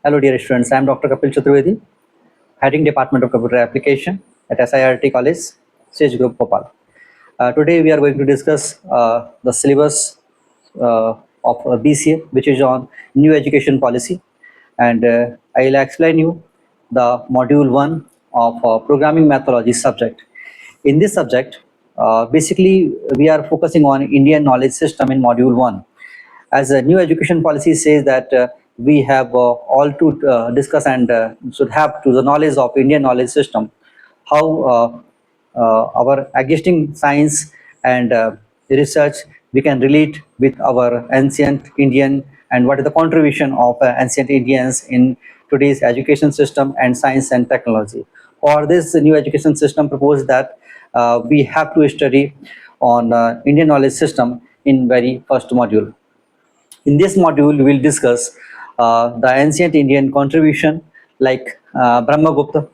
Hello dear students, I am Dr. Kapil Chaturvedi, heading Department of Computer Application at SIRT College, Sage Group, Bhopal. Today we are going to discuss the syllabus of BCA, which is on new education policy, and I will explain you the module 1 of programming methodology subject. In this subject, basically we are focusing on Indian knowledge system in module 1. As a new education policy says that we have all to discuss and should have to the knowledge of Indian knowledge system, how our existing science and research we can relate with our ancient Indian, and what is the contribution of ancient Indians in today's education system and science and technology. For this new education system proposed that we have to study on Indian knowledge system in very first module. In this module, we will discuss the ancient Indian contribution like Brahmagupta.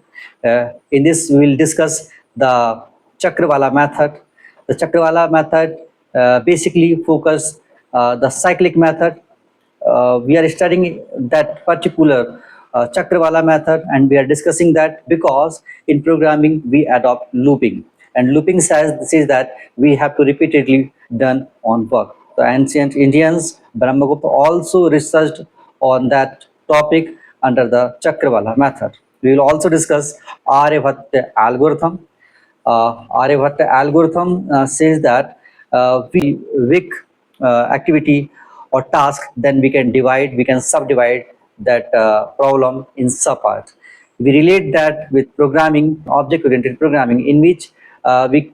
In this, we will discuss the Chakravala method. The Chakravala method basically focus the cyclic method. We are studying that particular Chakravala method, and we are discussing that because in programming we adopt looping, and looping says that we have to repeatedly done on work. The ancient Indians, Brahmagupta also researched on that topic under the Chakravala method. We will also discuss Aryabhatta algorithm. Aryabhatta algorithm says that we weak activity or task, then we can subdivide that problem in subparts. We relate that with programming, object-oriented programming, in which we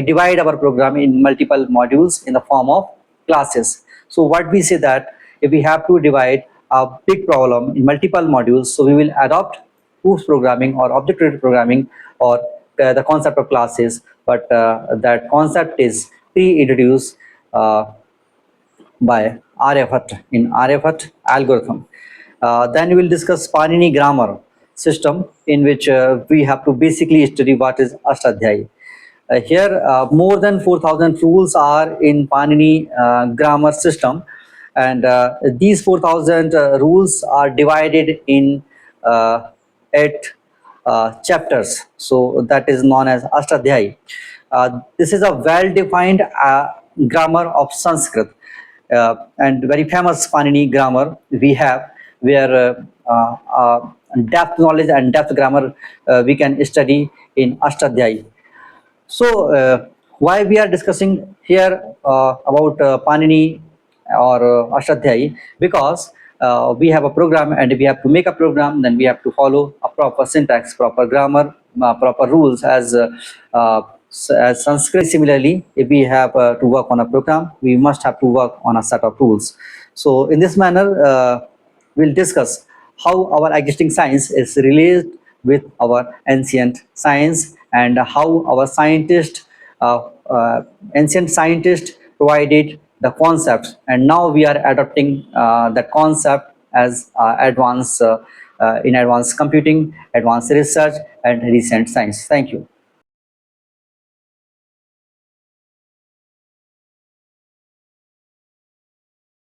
divide our program in multiple modules in the form of classes. So what we say that if we have to divide a big problem in multiple modules, so we will adopt hooks programming or object-oriented programming or the concept of classes, but that concept is pre-introduced by Aryabhatta in Aryabhatta algorithm. Then we will discuss Panini grammar system, in which we have to basically study what is Ashtadhyayi. Here, more than 4,000 rules are in Panini grammar system, and these 4,000 rules are divided in 8 chapters. So that is known as Ashtadhyayi. This is a well-defined grammar of Sanskrit, and very famous Panini grammar we have, where depth knowledge and depth grammar we can study in Ashtadhyayi. So, why we are discussing here about Panini or Ashtadhyayi? Because we have a program and we have to make a program, then we have to follow a proper syntax, proper grammar, proper rules as Sanskrit. Similarly, if we have to work on a program, we must have to work on a set of rules. So, in this manner, we'll discuss how our existing science is related with our ancient science, and how our ancient scientists provided the concepts, and now we are adopting that concept as in advanced computing, advanced research, and recent science. Thank you.